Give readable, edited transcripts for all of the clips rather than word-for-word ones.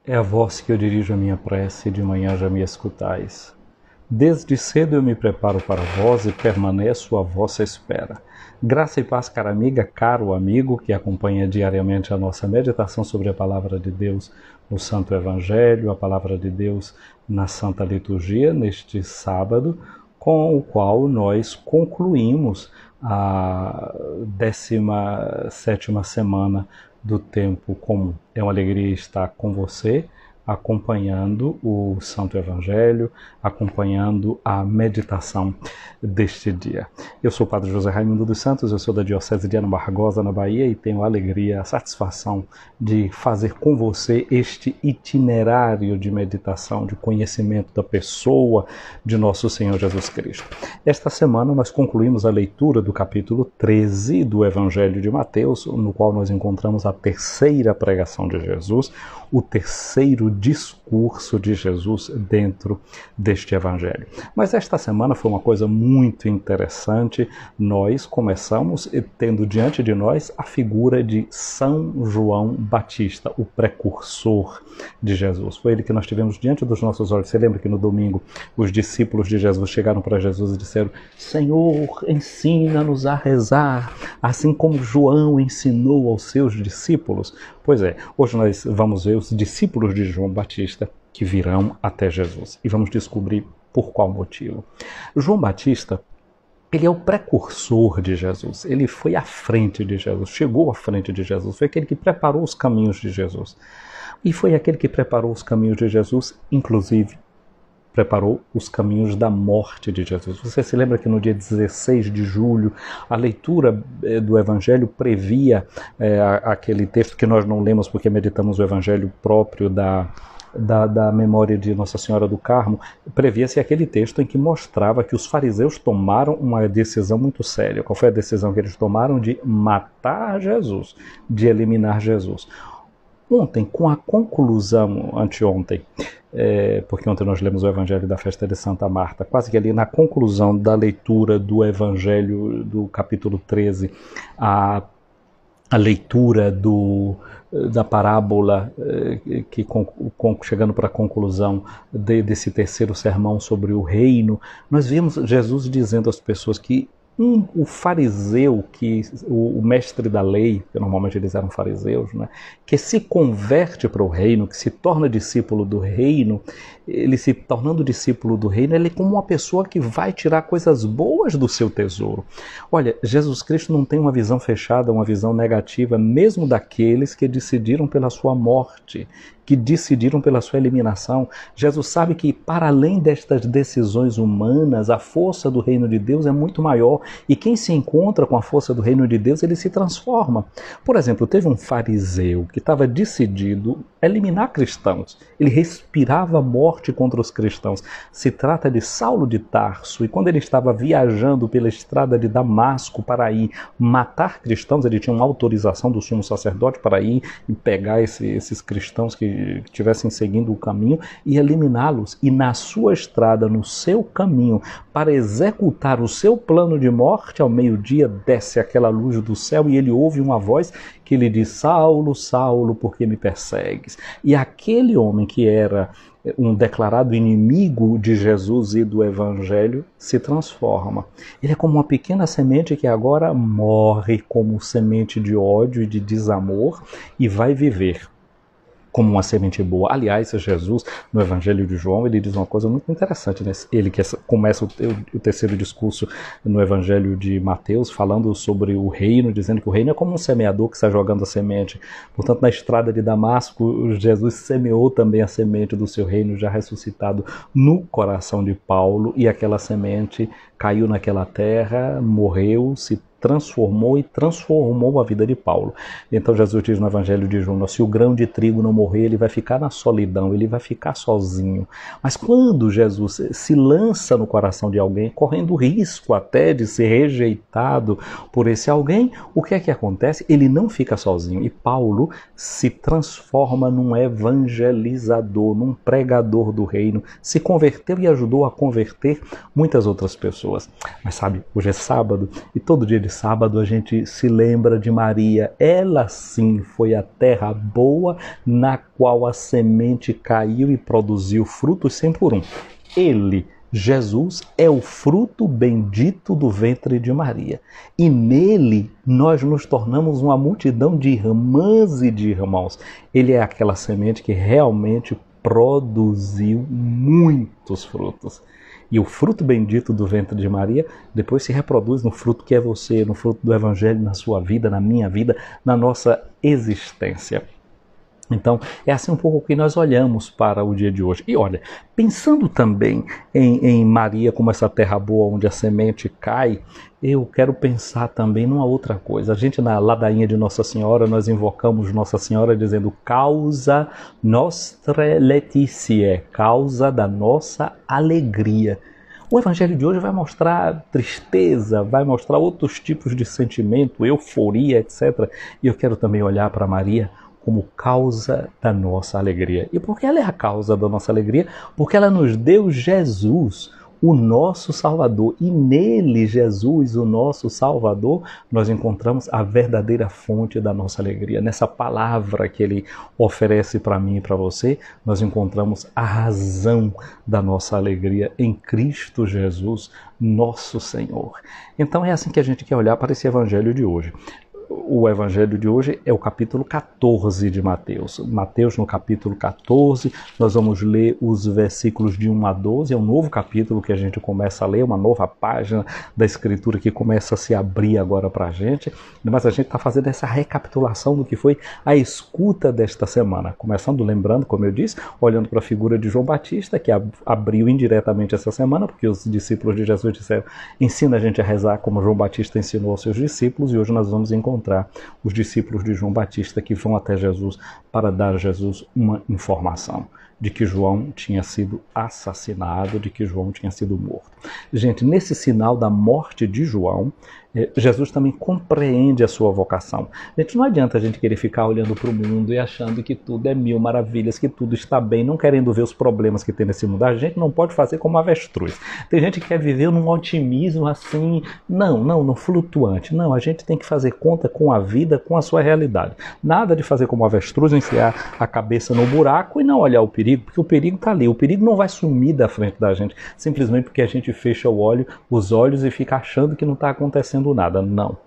É a vós que eu dirijo a minha prece, e de manhã já me escutais. Desde cedo eu me preparo para vós e permaneço à vossa espera. Graça e paz, cara amiga, caro amigo, que acompanha diariamente a nossa meditação sobre a Palavra de Deus no Santo Evangelho, a Palavra de Deus na Santa Liturgia, neste sábado, com o qual nós concluímos a 17ª semana do tempo comum. É uma alegria estar com você, acompanhando o Santo Evangelho, acompanhando a meditação deste dia. Eu sou o Padre José Raimundo dos Santos, eu sou da Diocese de Anabargosa, na Bahia, e tenho a alegria, a satisfação de fazer com você este itinerário de meditação, de conhecimento da pessoa de nosso Senhor Jesus Cristo. Esta semana nós concluímos a leitura do capítulo 13 do Evangelho de Mateus, no qual nós encontramos a terceira pregação de Jesus, o terceiro discurso de Jesus dentro deste Evangelho. Mas esta semana foi uma coisa muito interessante. Nós começamos tendo diante de nós a figura de São João Batista, o precursor de Jesus. Foi ele que nós tivemos diante dos nossos olhos. Você lembra que no domingo os discípulos de Jesus chegaram para Jesus e disseram: Senhor, ensina-nos a rezar, assim como João ensinou aos seus discípulos. Pois é, hoje nós vamos ver os discípulos de João Batista que virão até Jesus e vamos descobrir por qual motivo. João Batista, ele é o precursor de Jesus, ele foi à frente de Jesus, chegou à frente de Jesus, foi aquele que preparou os caminhos de Jesus. E foi aquele que preparou os caminhos de Jesus, inclusive preparou os caminhos da morte de Jesus. Você se lembra que no dia 16 de julho, a leitura do Evangelho previa aquele texto que nós não lemos porque meditamos o Evangelho próprio da memória de Nossa Senhora do Carmo, previa-se aquele texto em que mostrava que os fariseus tomaram uma decisão muito séria. Qual foi a decisão que eles tomaram? De matar Jesus, de eliminar Jesus. Ontem, com a conclusão, anteontem, porque ontem nós lemos o Evangelho da festa de Santa Marta, quase que ali na conclusão da leitura do Evangelho do capítulo 13, a leitura da parábola, chegando para a conclusão desse terceiro sermão sobre o reino, nós vimos Jesus dizendo às pessoas que o fariseu, o mestre da lei, que normalmente eles eram fariseus, né, que se converte para o reino, que se torna discípulo do reino, ele se tornando discípulo do reino, ele é como uma pessoa que vai tirar coisas boas do seu tesouro. Olha, Jesus Cristo não tem uma visão fechada, uma visão negativa, mesmo daqueles que decidiram pela sua morte, que decidiram pela sua eliminação. Jesus sabe que, para além destas decisões humanas, a força do reino de Deus é muito maior, e quem se encontra com a força do reino de Deus, ele se transforma. Por exemplo, teve um fariseu que estava decidido a eliminar cristãos. Ele respirava a morte contra os cristãos. Se trata de Saulo de Tarso, e quando ele estava viajando pela estrada de Damasco para ir matar cristãos, ele tinha uma autorização do sumo sacerdote para ir e pegar esses cristãos que estivessem seguindo o caminho e eliminá-los. E na sua estrada, no seu caminho, para executar o seu plano de morte, ao meio-dia desce aquela luz do céu e ele ouve uma voz que lhe diz: Saulo, Saulo, por que me persegues? E aquele homem que era um declarado inimigo de Jesus e do Evangelho se transforma. Ele é como uma pequena semente que agora morre como semente de ódio e de desamor e vai viver como uma semente boa. Aliás, Jesus, no Evangelho de João, ele diz uma coisa muito interessante, né? Ele que começa o terceiro discurso no Evangelho de Mateus, falando sobre o reino, dizendo que o reino é como um semeador que está jogando a semente. Portanto, na estrada de Damasco, Jesus semeou também a semente do seu reino, já ressuscitado no coração de Paulo, e aquela semente caiu naquela terra, morreu, se transformou e transformou a vida de Paulo. Então Jesus diz no Evangelho de João: se o grão de trigo não morrer, ele vai ficar na solidão, ele vai ficar sozinho. Mas quando Jesus se lança no coração de alguém, correndo risco até de ser rejeitado por esse alguém, o que é que acontece? Ele não fica sozinho, e Paulo se transforma num evangelizador, num pregador do reino, se converteu e ajudou a converter muitas outras pessoas. Mas sabe, hoje é sábado, e todo dia de sábado a gente se lembra de Maria. Ela sim foi a terra boa na qual a semente caiu e produziu frutos 100 por 1. Ele, Jesus, é o fruto bendito do ventre de Maria. E nele nós nos tornamos uma multidão de irmãs e de irmãos. Ele é aquela semente que realmente produziu muitos frutos. E o fruto bendito do ventre de Maria depois se reproduz no fruto que é você, no fruto do Evangelho, na sua vida, na minha vida, na nossa existência. Então, é assim um pouco que nós olhamos para o dia de hoje. E olha, pensando também em Maria como essa terra boa onde a semente cai, eu quero pensar também numa outra coisa. A gente na ladainha de Nossa Senhora, nós invocamos Nossa Senhora dizendo causa nostre laetitiae, causa da nossa alegria. O Evangelho de hoje vai mostrar tristeza, vai mostrar outros tipos de sentimento, euforia, etc. E eu quero também olhar para Maria como causa da nossa alegria. E por que ela é a causa da nossa alegria? Porque ela nos deu Jesus, o nosso Salvador. E nele, Jesus, o nosso Salvador, nós encontramos a verdadeira fonte da nossa alegria. Nessa palavra que ele oferece para mim e para você, nós encontramos a razão da nossa alegria em Cristo Jesus, nosso Senhor. Então é assim que a gente quer olhar para esse Evangelho de hoje. O Evangelho de hoje é o capítulo 14 de Mateus. Mateus, no capítulo 14, nós vamos ler os versículos de 1 a 12. É um novo capítulo que a gente começa a ler, uma nova página da Escritura que começa a se abrir agora para a gente. Mas a gente está fazendo essa recapitulação do que foi a escuta desta semana. Começando lembrando, como eu disse, olhando para a figura de João Batista, que abriu indiretamente essa semana, porque os discípulos de Jesus disseram, ensina a gente a rezar como João Batista ensinou aos seus discípulos, e hoje nós vamos encontrar os discípulos de João Batista que vão até Jesus para dar a Jesus uma informação de que João tinha sido assassinado, de que João tinha sido morto. Gente, nesse sinal da morte de João, Jesus também compreende a sua vocação. Gente, não adianta a gente querer ficar olhando para o mundo e achando que tudo é mil maravilhas, que tudo está bem, não querendo ver os problemas que tem nesse mundo. A gente não pode fazer como avestruz. Tem gente que quer viver num otimismo assim, no flutuante. Não, a gente tem que fazer conta com a vida, com a sua realidade. Nada de fazer como avestruz, enfiar a cabeça no buraco e não olhar o perigo, porque o perigo está ali. O perigo não vai sumir da frente da gente, simplesmente porque a gente fecha os olhos e fica achando que não está acontecendo nada. Não.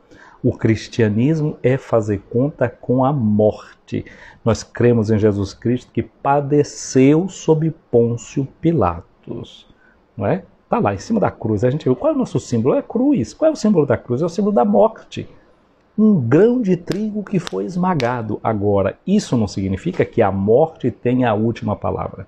O cristianismo é fazer conta com a morte. Nós cremos em Jesus Cristo que padeceu sob Pôncio Pilatos. Não é? Está lá em cima da cruz. A gente viu qual é o nosso símbolo? É a cruz. Qual é o símbolo da cruz? É o símbolo da morte. Um grão de trigo que foi esmagado. Agora, isso não significa que a morte tenha a última palavra.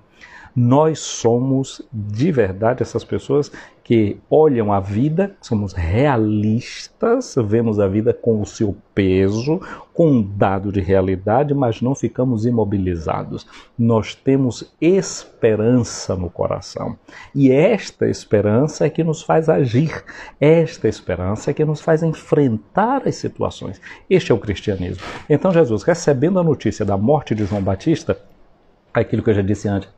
Nós somos, de verdade, essas pessoas que olham a vida, somos realistas, vemos a vida com o seu peso, com um dado de realidade, mas não ficamos imobilizados. Nós temos esperança no coração. E esta esperança é que nos faz agir. Esta esperança é que nos faz enfrentar as situações. Este é o cristianismo. Então Jesus, recebendo a notícia da morte de João Batista, aquilo que eu já disse antes,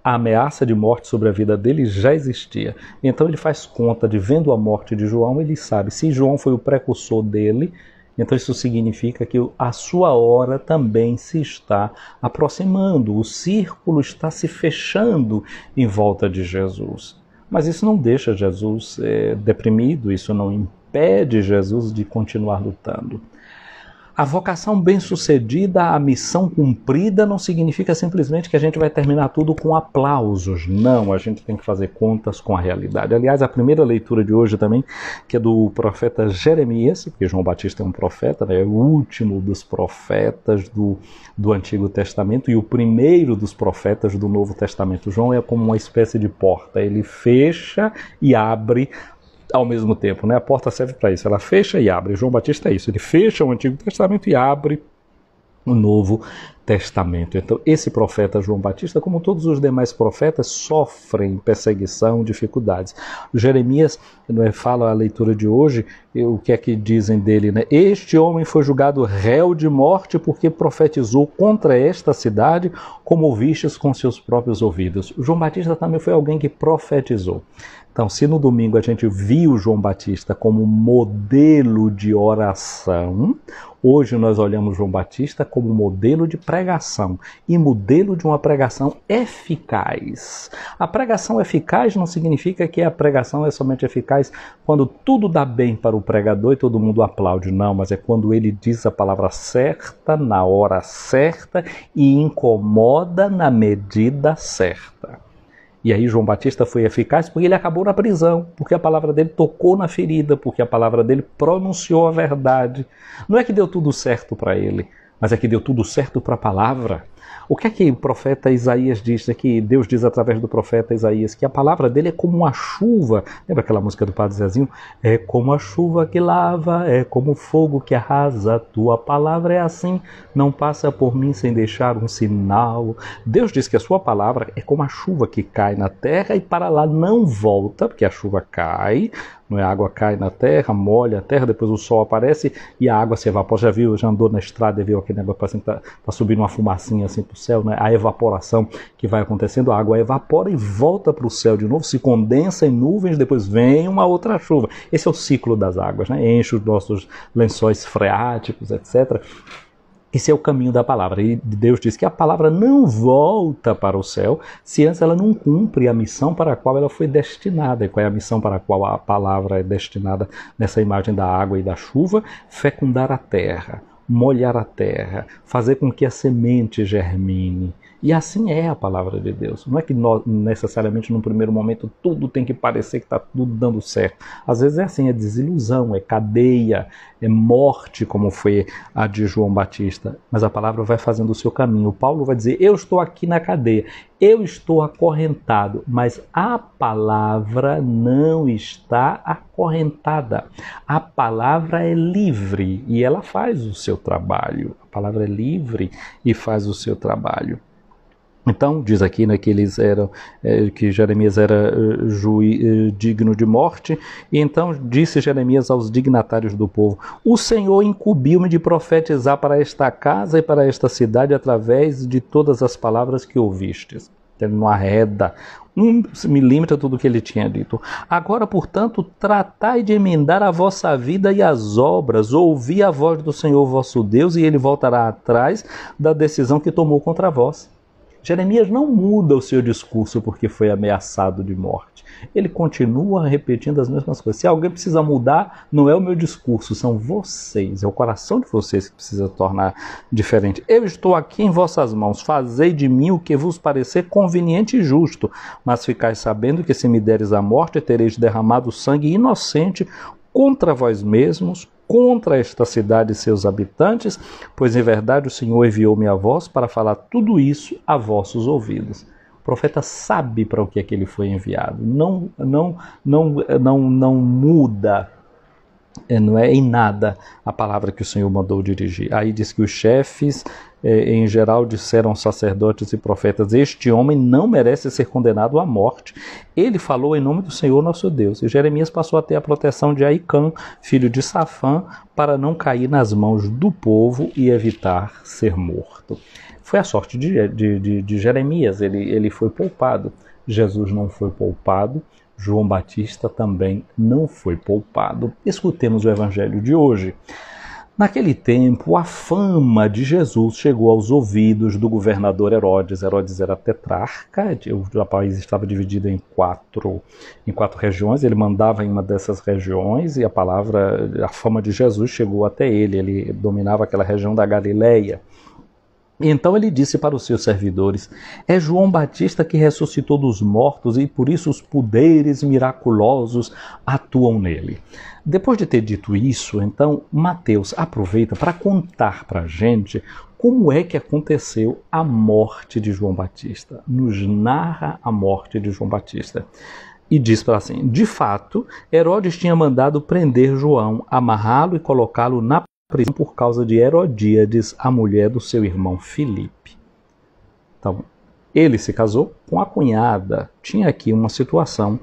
a ameaça de morte sobre a vida dele já existia. Então ele faz conta de, vendo a morte de João, ele sabe, se João foi o precursor dele, então isso significa que a sua hora também se está aproximando, o círculo está se fechando em volta de Jesus. Mas isso não deixa Jesus deprimido, isso não impede Jesus de continuar lutando. A vocação bem-sucedida, a missão cumprida, não significa simplesmente que a gente vai terminar tudo com aplausos. Não, a gente tem que fazer contas com a realidade. Aliás, a primeira leitura de hoje também, que é do profeta Jeremias, porque João Batista é um profeta, né? É o último dos profetas do Antigo Testamento e o primeiro dos profetas do Novo Testamento. João é como uma espécie de porta, ele fecha e abre ao mesmo tempo, né? A porta serve para isso, ela fecha e abre. João Batista é isso, ele fecha o Antigo Testamento e abre o Novo Testamento. Então, esse profeta João Batista, como todos os demais profetas, sofrem perseguição, dificuldades. Jeremias, fala a leitura de hoje, o que é que dizem dele, né? Este homem foi julgado réu de morte porque profetizou contra esta cidade, como ouvistes com seus próprios ouvidos. João Batista também foi alguém que profetizou. Então, se no domingo a gente viu João Batista como modelo de oração, hoje nós olhamos João Batista como modelo de pregação e modelo de uma pregação eficaz. A pregação eficaz não significa que a pregação é somente eficaz quando tudo dá bem para o pregador e todo mundo aplaude, não, mas é quando ele diz a palavra certa, na hora certa e incomoda na medida certa. E aí João Batista foi eficaz porque ele acabou na prisão, porque a palavra dele tocou na ferida, porque a palavra dele pronunciou a verdade. Não é que deu tudo certo para ele, mas é que deu tudo certo para a palavra. O que é que o profeta Isaías diz aqui? Deus diz através do profeta Isaías que a palavra dele é como uma chuva. Lembra aquela música do Padre Zezinho? É como a chuva que lava, é como o fogo que arrasa. Tua palavra é assim, não passa por mim sem deixar um sinal. Deus diz que a sua palavra é como a chuva que cai na terra e para lá não volta, porque a chuva cai, não é? A água cai na terra, molha a terra, depois o sol aparece e a água se evapora. Já viu, já andou na estrada e viu aquele negócio, parece que tá subindo uma fumacinha assim para o céu, né? A evaporação que vai acontecendo, a água evapora e volta para o céu de novo, se condensa em nuvens, depois vem uma outra chuva. Esse é o ciclo das águas, né? Enche os nossos lençóis freáticos, etc. Esse é o caminho da palavra. E Deus diz que a palavra não volta para o céu se antes ela não cumpre a missão para a qual ela foi destinada. E qual é a missão para a qual a palavra é destinada nessa imagem da água e da chuva? Fecundar a terra, molhar a terra, fazer com que a semente germine. E assim é a palavra de Deus. Não é que nós, necessariamente no primeiro momento tudo tem que parecer que está tudo dando certo. Às vezes é assim, é desilusão, é cadeia, é morte, como foi a de João Batista. Mas a palavra vai fazendo o seu caminho. Paulo vai dizer, eu estou aqui na cadeia, eu estou acorrentado, mas a palavra não está acorrentada. A palavra é livre e ela faz o seu trabalho. A palavra é livre e faz o seu trabalho. Então, diz aqui, né, que eles eram, que Jeremias era digno de morte, e então disse Jeremias aos dignatários do povo, o Senhor incumbiu-me de profetizar para esta casa e para esta cidade através de todas as palavras que ouvistes. Ele não arreda 1 milímetro tudo o que ele tinha dito. Agora, portanto, tratai de emendar a vossa vida e as obras, ouvi a voz do Senhor vosso Deus, e ele voltará atrás da decisão que tomou contra vós. Jeremias não muda o seu discurso porque foi ameaçado de morte. Ele continua repetindo as mesmas coisas. Se alguém precisa mudar, não é o meu discurso, são vocês. É o coração de vocês que precisa tornar diferente. Eu estou aqui em vossas mãos. Fazei de mim o que vos parecer conveniente e justo. Mas ficai sabendo que se me deres a morte, tereis derramado sangue inocente contra vós mesmos, contra esta cidade e seus habitantes, pois em verdade o Senhor enviou-me a vós para falar tudo isso a vossos ouvidos. O profeta sabe para o que é que ele foi enviado. Não muda, não é em nada a palavra que o Senhor mandou dirigir. Aí diz que os chefes, em geral, disseram aos sacerdotes e profetas, este homem não merece ser condenado à morte. Ele falou em nome do Senhor nosso Deus. E Jeremias passou a ter a proteção de Aicã, filho de Safã, para não cair nas mãos do povo e evitar ser morto. Foi a sorte de Jeremias, ele foi poupado. Jesus não foi poupado, João Batista também não foi poupado. Escutemos o evangelho de hoje. Naquele tempo, a fama de Jesus chegou aos ouvidos do governador Herodes. Herodes era tetrarca, o país estava dividido em quatro regiões, ele mandava em uma dessas regiões e a fama de Jesus chegou até ele dominava aquela região da Galileia. Então ele disse para os seus servidores, é João Batista que ressuscitou dos mortos e por isso os poderes miraculosos atuam nele. Depois de ter dito isso, então Mateus aproveita para contar para a gente como é que aconteceu a morte de João Batista. Nos narra a morte de João Batista. E diz para assim, de fato, Herodes tinha mandado prender João, amarrá-lo e colocá-lo na prisão por causa de Herodíades, a mulher do seu irmão Filipe. Então, ele se casou com a cunhada. Tinha aqui uma situação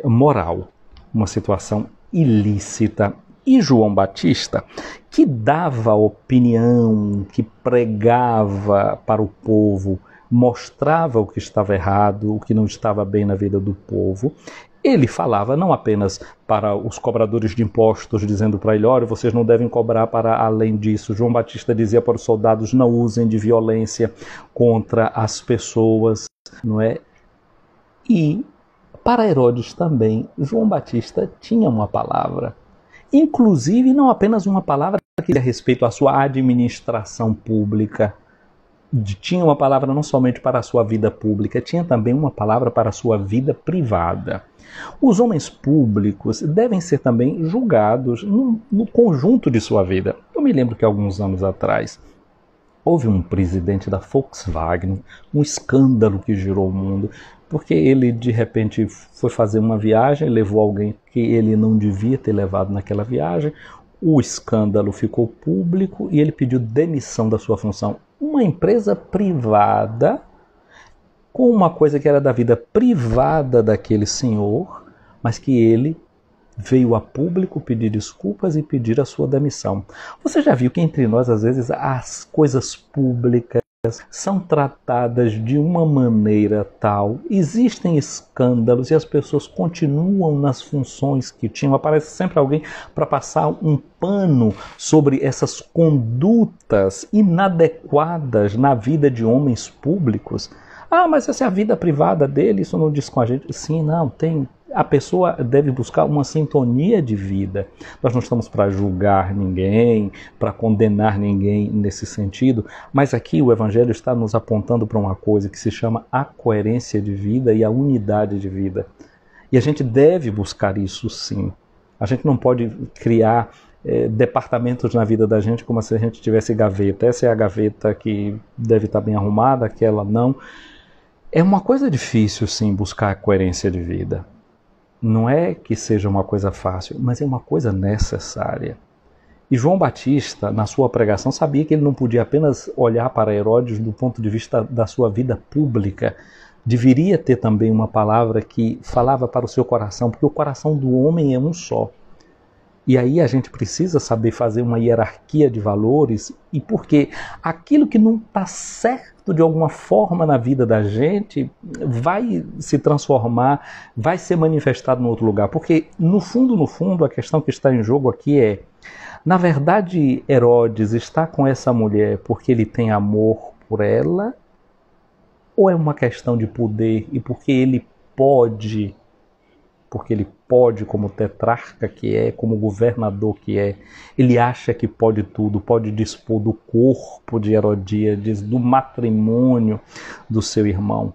moral, uma situação ilícita. E João Batista, que dava opinião, que pregava para o povo, mostrava o que estava errado, o que não estava bem na vida do povo, ele falava não apenas para os cobradores de impostos, dizendo para ele, olha, vocês não devem cobrar para além disso. João Batista dizia para os soldados, não usem de violência contra as pessoas, não é? E para Herodes também, João Batista tinha uma palavra. Inclusive, não apenas uma palavra que diz respeito à sua administração pública. Tinha uma palavra não somente para a sua vida pública, tinha também uma palavra para a sua vida privada. Os homens públicos devem ser também julgados no conjunto de sua vida. Eu me lembro que alguns anos atrás houve um presidente da Volkswagen, um escândalo que girou o mundo, porque ele de repente foi fazer uma viagem, levou alguém que ele não devia ter levado naquela viagem, o escândalo ficou público e ele pediu demissão da sua função. Uma empresa privada, com uma coisa que era da vida privada daquele senhor, mas que ele veio a público pedir desculpas e pedir a sua demissão. Você já viu que entre nós, às vezes, as coisas públicas são tratadas de uma maneira tal, existem escândalos e as pessoas continuam nas funções que tinham. Aparece sempre alguém para passar um pano sobre essas condutas inadequadas na vida de homens públicos. Ah, mas essa é a vida privada dele, isso não diz com a gente. Sim, não, tem. A pessoa deve buscar uma sintonia de vida. Nós não estamos para julgar ninguém, para condenar ninguém nesse sentido, mas aqui o Evangelho está nos apontando para uma coisa que se chama a coerência de vida e a unidade de vida. E a gente deve buscar isso sim. A gente não pode criar departamentos na vida da gente como se a gente tivesse gaveta. Essa é a gaveta que deve estar bem arrumada, aquela não. É uma coisa difícil sim buscar a coerência de vida. Não é que seja uma coisa fácil, mas é uma coisa necessária. E João Batista, na sua pregação, sabia que ele não podia apenas olhar para Herodes do ponto de vista da sua vida pública. Deveria ter também uma palavra que falava para o seu coração, porque o coração do homem é um só. E aí a gente precisa saber fazer uma hierarquia de valores, e porque aquilo que não está certo de alguma forma na vida da gente vai se transformar, vai ser manifestado em outro lugar. Porque no fundo, a questão que está em jogo aqui é, na verdade, Herodes está com essa mulher porque ele tem amor por ela, ou é uma questão de poder e porque ele pode como tetrarca que é, como governador que é, ele acha que pode tudo, pode dispor do corpo de Herodíades, do matrimônio do seu irmão,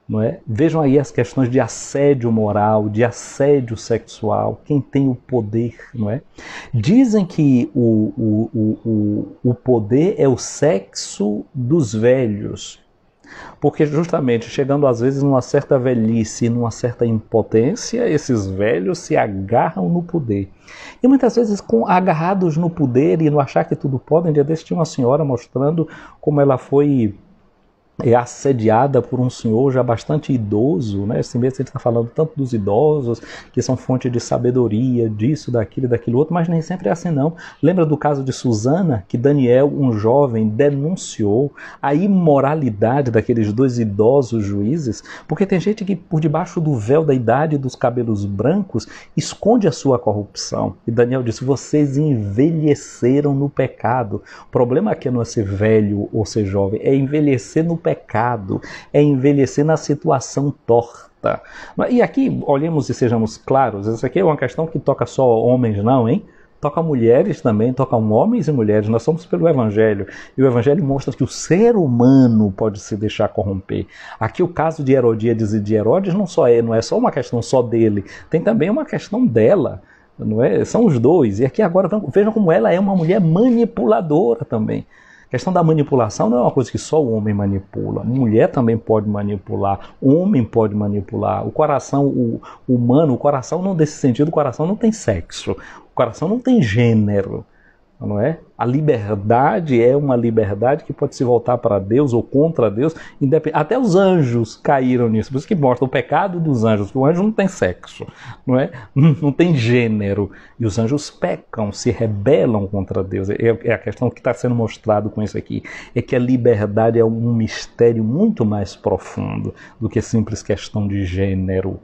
não é? Vejam aí as questões de assédio moral, de assédio sexual, quem tem o poder, não é? Dizem que o poder é o sexo dos velhos, porque justamente chegando às vezes numa certa velhice, numa certa impotência, esses velhos se agarram no poder. E muitas vezes agarrados no poder e no achar que tudo podem. Um dia desse tinha uma senhora mostrando como ela foi assediada por um senhor já bastante idoso, né? Esse mês a gente está falando tanto dos idosos, que são fonte de sabedoria, disso, daquilo e daquilo outro, mas nem sempre é assim não. Lembra do caso de Susana, que Daniel, um jovem, denunciou a imoralidade daqueles dois idosos juízes? Porque tem gente que por debaixo do véu da idade e dos cabelos brancos esconde a sua corrupção. E Daniel disse, vocês envelheceram no pecado. O problema aqui não é ser velho ou ser jovem, é envelhecer no pecado, é envelhecer na situação torta. E aqui, olhemos e sejamos claros, essa aqui é uma questão que toca só homens não, hein? Toca mulheres também, toca homens e mulheres. Nós somos pelo Evangelho, e o Evangelho mostra que o ser humano pode se deixar corromper. Aqui o caso de Herodíades e de Herodes não é só uma questão só dele, tem também uma questão dela. Não é? São os dois. E aqui agora vejam como ela é uma mulher manipuladora também. A questão da manipulação não é uma coisa que só o homem manipula. Mulher também pode manipular, homem pode manipular. O coração humano, o coração não desse sentido, o coração não tem sexo, o coração não tem gênero. não é? A liberdade é uma liberdade que pode se voltar para Deus ou contra Deus, até os anjos caíram nisso, por isso que mostra o pecado dos anjos, porque o anjo não tem sexo, não é? Não tem gênero, e os anjos pecam, se rebelam contra Deus, é a questão que está sendo mostrado com isso aqui, é que a liberdade é um mistério muito mais profundo do que simples questão de gênero.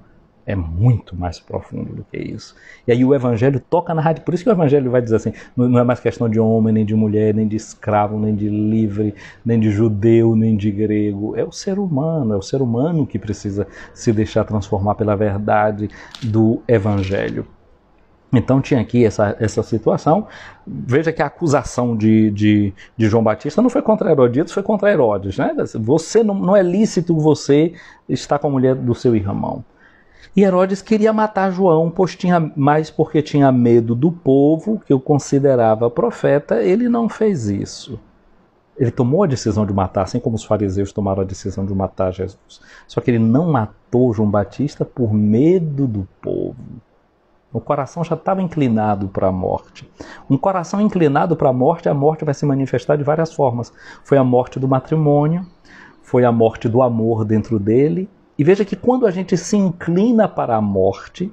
É muito mais profundo do que isso. E aí o Evangelho toca na rádio. Por isso que o Evangelho vai dizer assim, não é mais questão de homem, nem de mulher, nem de escravo, nem de livre, nem de judeu, nem de grego. É o ser humano que precisa se deixar transformar pela verdade do Evangelho. Então tinha aqui essa situação. Veja que a acusação de João Batista não foi contra Herodíades, foi contra Herodes, né? Você não é lícito você estar com a mulher do seu irmão. E Herodes queria matar João, mas porque tinha medo do povo, que o considerava profeta, ele não fez isso. Ele tomou a decisão de matar, assim como os fariseus tomaram a decisão de matar Jesus. Só que ele não matou João Batista por medo do povo. O coração já estava inclinado para a morte. Um coração inclinado para a morte vai se manifestar de várias formas. Foi a morte do matrimônio, foi a morte do amor dentro dele. E veja que quando a gente se inclina para a morte,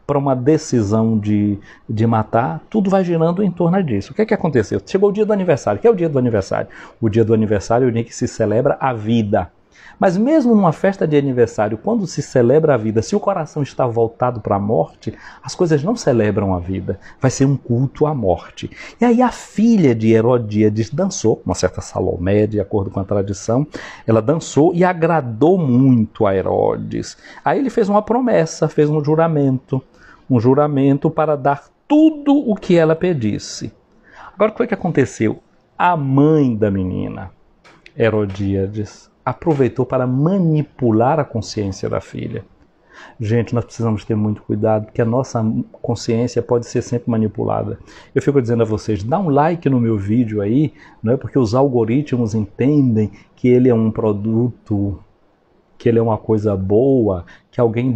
para uma decisão de matar, tudo vai girando em torno disso. O que é que aconteceu? Chegou o dia do aniversário. O que é o dia do aniversário? O dia do aniversário é o dia que se celebra a vida. Mas mesmo numa festa de aniversário, quando se celebra a vida, se o coração está voltado para a morte, as coisas não celebram a vida. Vai ser um culto à morte. E aí a filha de Herodíades dançou, uma certa Salomé, de acordo com a tradição, ela dançou e agradou muito a Herodes. Aí ele fez uma promessa, fez um juramento para dar tudo o que ela pedisse. Agora o que foi que aconteceu? A mãe da menina, Herodíades, aproveitou para manipular a consciência da filha. Gente, nós precisamos ter muito cuidado, porque a nossa consciência pode ser sempre manipulada. Eu fico dizendo a vocês, dá um like no meu vídeo aí, não é? Porque os algoritmos entendem que ele é um produto, que ele é uma coisa boa, que alguém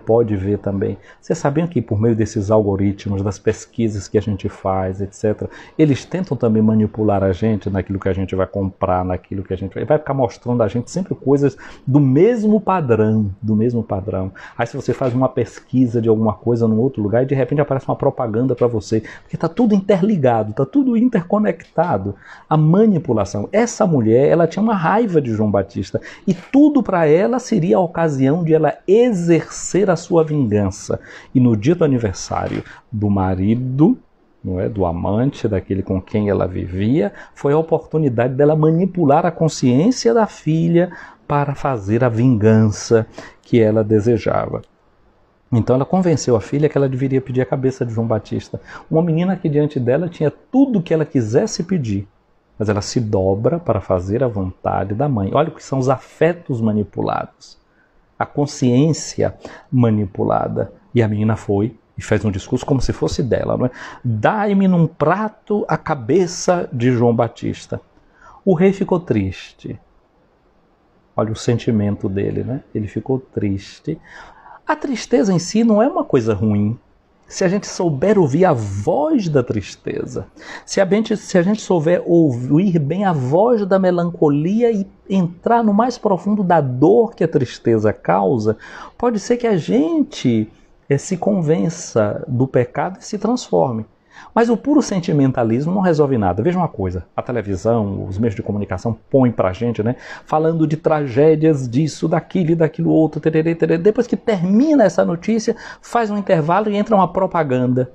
pode ver também. Vocês sabiam que por meio desses algoritmos, das pesquisas que a gente faz, etc., eles tentam também manipular a gente naquilo que a gente vai comprar, naquilo que a gente vai ficar mostrando a gente sempre coisas do mesmo padrão, Aí se você faz uma pesquisa de alguma coisa num outro lugar e de repente aparece uma propaganda para você, porque está tudo interligado, está tudo interconectado. A manipulação. Essa mulher, ela tinha uma raiva de João Batista e tudo para ela seria a ocasião de ela exercer a sua vingança. E no dia do aniversário do marido, não é, do amante, daquele com quem ela vivia, foi a oportunidade dela manipular a consciência da filha para fazer a vingança que ela desejava. Então ela convenceu a filha que ela deveria pedir a cabeça de João Batista. Uma menina que diante dela tinha tudo o que ela quisesse pedir, mas ela se dobra para fazer a vontade da mãe. Olha o que são os afetos manipulados. A consciência manipulada. E a menina foi e fez um discurso como se fosse dela. Não é? Dai-me num prato a cabeça de João Batista. O rei ficou triste. Olha o sentimento dele, né? Ele ficou triste. A tristeza em si não é uma coisa ruim. Se a gente souber ouvir a voz da tristeza, se a gente souber ouvir bem a voz da melancolia e entrar no mais profundo da dor que a tristeza causa, pode ser que a gente se convença do pecado e se transforme. Mas o puro sentimentalismo não resolve nada. Veja uma coisa, a televisão, os meios de comunicação põem pra gente, né, falando de tragédias disso, daquilo e daquilo outro, tererê, tererê. Depois que termina essa notícia, faz um intervalo e entra uma propaganda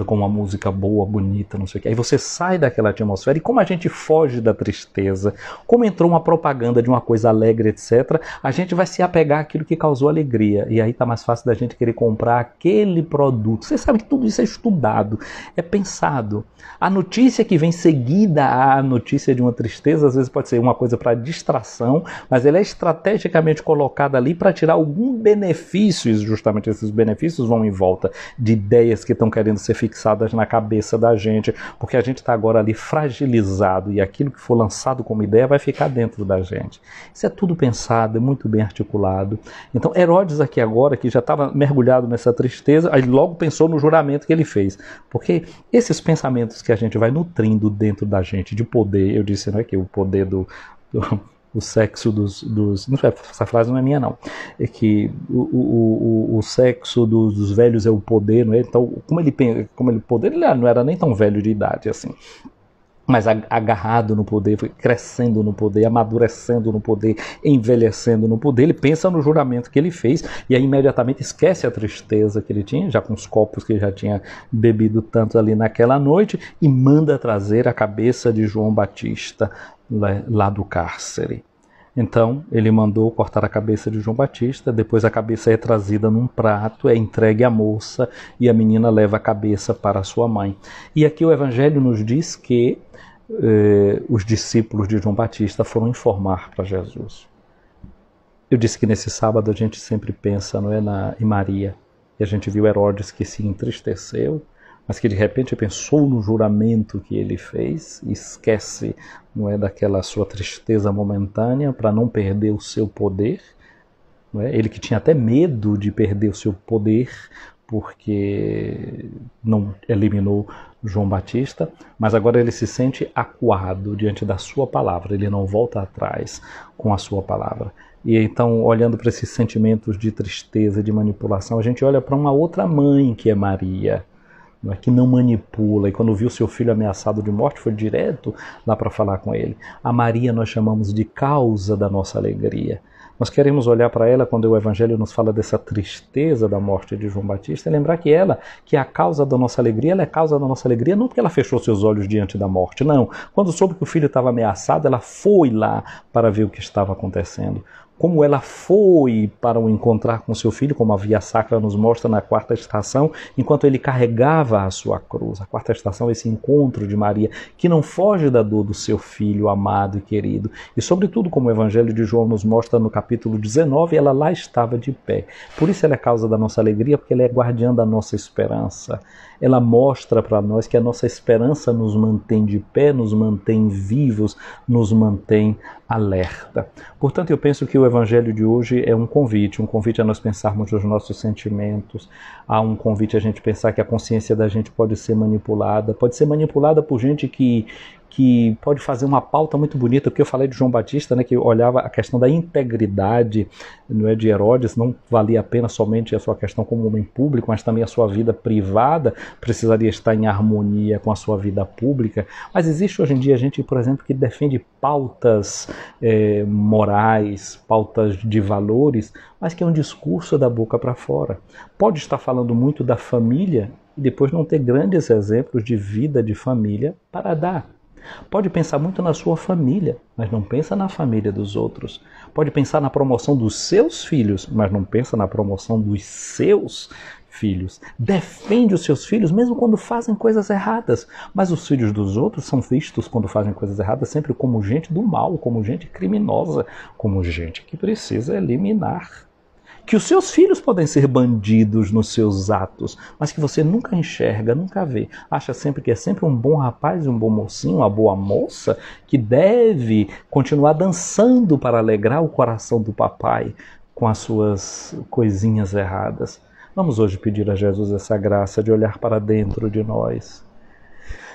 com uma música boa, bonita, não sei o que. Aí você sai daquela atmosfera e como a gente foge da tristeza, como entrou uma propaganda de uma coisa alegre, etc., a gente vai se apegar àquilo que causou alegria. E aí tá mais fácil da gente querer comprar aquele produto. Você sabe que tudo isso é estudado, é pensado. A notícia que vem seguida à notícia de uma tristeza, às vezes pode ser uma coisa para distração, mas ela é estrategicamente colocada ali para tirar algum benefício, e justamente esses benefícios vão em volta de ideias que estão querendo querendo ser fixadas na cabeça da gente, porque a gente está agora ali fragilizado e aquilo que for lançado como ideia vai ficar dentro da gente. Isso é tudo pensado, é muito bem articulado. Então Herodes aqui agora, que já estava mergulhado nessa tristeza, aí logo pensou no juramento que ele fez. Porque esses pensamentos que a gente vai nutrindo dentro da gente de poder, eu disse, né, que o poder o sexo dos não sei, essa frase não é minha não, é que o sexo dos velhos é o poder, não é? Então como ele poder, ele não era nem tão velho de idade assim, mas agarrado no poder, crescendo no poder, amadurecendo no poder, envelhecendo no poder, ele pensa no juramento que ele fez e aí imediatamente esquece a tristeza que ele tinha, já com os copos que ele já tinha bebido tanto ali naquela noite, e manda trazer a cabeça de João Batista lá do cárcere. Então ele mandou cortar a cabeça de João Batista, depois a cabeça é trazida num prato, é entregue à moça e a menina leva a cabeça para sua mãe. E aqui o Evangelho nos diz que os discípulos de João Batista foram informar para Jesus. Eu disse que nesse sábado a gente sempre pensa, não é, em Maria, e a gente viu Herodes que se entristeceu, mas que de repente pensou no juramento que ele fez e esquece, não é, daquela sua tristeza momentânea para não perder o seu poder. Não é? Ele que tinha até medo de perder o seu poder porque não eliminou João Batista, mas agora ele se sente acuado diante da sua palavra, ele não volta atrás com a sua palavra. E então, olhando para esses sentimentos de tristeza, de manipulação, a gente olha para uma outra mãe que é Maria, que não manipula, e quando viu seu filho ameaçado de morte, foi direto lá para falar com ele. A Maria nós chamamos de causa da nossa alegria. Nós queremos olhar para ela quando o Evangelho nos fala dessa tristeza da morte de João Batista, e lembrar que ela, que é a causa da nossa alegria, ela é a causa da nossa alegria não porque ela fechou seus olhos diante da morte, não. Quando soube que o filho estava ameaçado, ela foi lá para ver o que estava acontecendo. Como ela foi para o encontrar com seu filho, como a Via Sacra nos mostra na quarta estação, enquanto ele carregava a sua cruz. A quarta estação é esse encontro de Maria, que não foge da dor do seu filho amado e querido. E sobretudo, como o Evangelho de João nos mostra no capítulo 19, ela lá estava de pé. Por isso ela é causa da nossa alegria, porque ela é guardiã da nossa esperança. Ela mostra para nós que a nossa esperança nos mantém de pé, nos mantém vivos, nos mantém alerta. Portanto, eu penso que o Evangelho de hoje é um convite a nós pensarmos nos nossos sentimentos, há um convite a gente pensar que a consciência da gente pode ser manipulada por gente que pode fazer uma pauta muito bonita, porque eu falei de João Batista, né, que olhava a questão da integridade, não é, de Herodes, não valia a pena somente a sua questão como homem público, mas também a sua vida privada precisaria estar em harmonia com a sua vida pública. Mas existe hoje em dia gente, por exemplo, que defende pautas morais, pautas de valores, mas que é um discurso da boca para fora. Pode estar falando muito da família e depois não ter grandes exemplos de vida de família para dar. Pode pensar muito na sua família, mas não pensa na família dos outros. Pode pensar na promoção dos seus filhos, mas não pensa na promoção dos seus filhos. Defende os seus filhos mesmo quando fazem coisas erradas, mas os filhos dos outros são vistos quando fazem coisas erradas sempre como gente do mal, como gente criminosa, como gente que precisa eliminar. Que os seus filhos podem ser bandidos nos seus atos, mas que você nunca enxerga, nunca vê. Acha sempre que é sempre um bom rapaz, um bom mocinho, uma boa moça, que deve continuar dançando para alegrar o coração do papai com as suas coisinhas erradas. Vamos hoje pedir a Jesus essa graça de olhar para dentro de nós,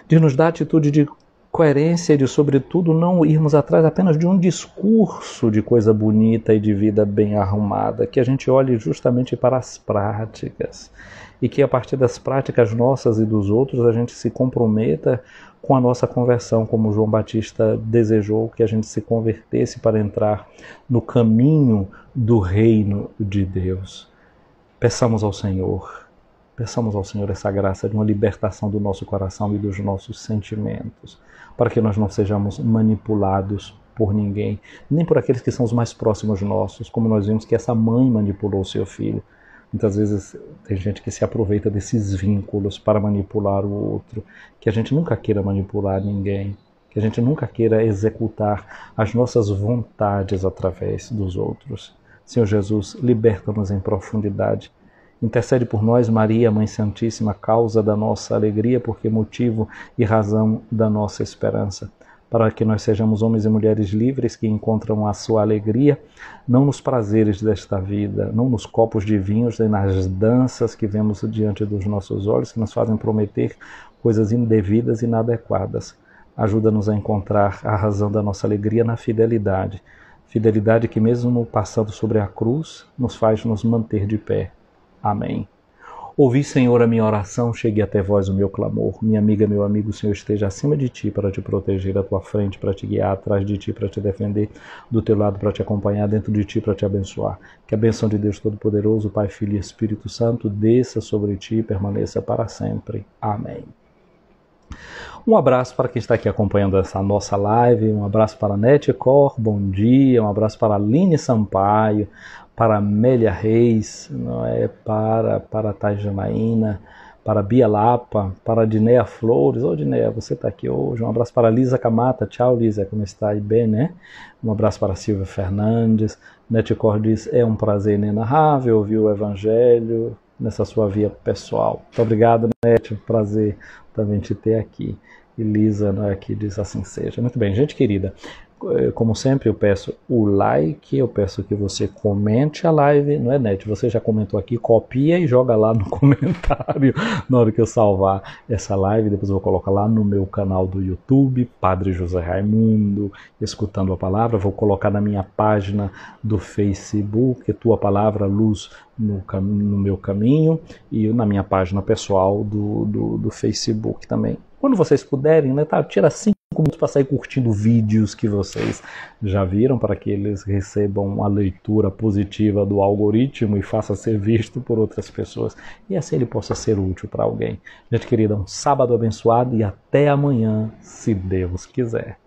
de nos dar a atitude de coerência e de, sobretudo, não irmos atrás apenas de um discurso de coisa bonita e de vida bem arrumada, que a gente olhe justamente para as práticas e que a partir das práticas nossas e dos outros a gente se comprometa com a nossa conversão, como João Batista desejou que a gente se convertesse para entrar no caminho do reino de Deus. Peçamos ao Senhor essa graça de uma libertação do nosso coração e dos nossos sentimentos, para que nós não sejamos manipulados por ninguém, nem por aqueles que são os mais próximos nossos, como nós vimos que essa mãe manipulou o seu filho. Muitas vezes tem gente que se aproveita desses vínculos para manipular o outro, que a gente nunca queira manipular ninguém, que a gente nunca queira executar as nossas vontades através dos outros. Senhor Jesus, liberta-nos em profundidade Intercede por nós, Maria, Mãe Santíssima, causa da nossa alegria, porque motivo e razão da nossa esperança. Para que nós sejamos homens e mulheres livres que encontram a sua alegria, não nos prazeres desta vida, não nos copos de vinhos, nem nas danças que vemos diante dos nossos olhos, que nos fazem prometer coisas indevidas e inadequadas. Ajuda-nos a encontrar a razão da nossa alegria na fidelidade. Fidelidade que mesmo passando sobre a cruz, nos faz nos manter de pé. Amém. Ouvi, Senhor, a minha oração, chegue até vós o meu clamor. Minha amiga, meu amigo, o Senhor esteja acima de ti para te proteger, à tua frente para te guiar, atrás de ti para te defender, do teu lado para te acompanhar, dentro de ti para te abençoar. Que a bênção de Deus Todo-Poderoso, Pai, Filho e Espírito Santo, desça sobre ti e permaneça para sempre. Amém. Um abraço para quem está aqui acompanhando essa nossa live, um abraço para a Nete Cor, bom dia, um abraço para a Aline Sampaio, para Amélia Reis, não é? para a Thais Janaína, para a Bia Lapa, para a Dinéia Flores. Ô Dinéia, você está aqui hoje. Um abraço para a Lisa Camata. Tchau, Lisa, como está aí? Bem, né? Um abraço para a Silvia Fernandes. Nete Cor diz, é um prazer inenarrável ouvir o Evangelho nessa sua via pessoal. Muito obrigado, Nete, um prazer também te ter aqui. E Lisa, né, aqui diz assim seja. Muito bem, gente querida. Como sempre, eu peço o like, eu peço que você comente a live, não é, Net? Você já comentou aqui, copia e joga lá no comentário na hora que eu salvar essa live. Depois eu vou colocar lá no meu canal do YouTube, Padre José Raimundo, Escutando a Palavra. Vou colocar na minha página do Facebook, Tua Palavra, Luz no meu caminho, e na minha página pessoal do Facebook também. Quando vocês puderem, né, tá, tira 5 minutos para sair curtindo vídeos que vocês já viram, para que eles recebam a leitura positiva do algoritmo e faça ser visto por outras pessoas. E assim ele possa ser útil para alguém. Gente querida, um sábado abençoado e até amanhã, se Deus quiser.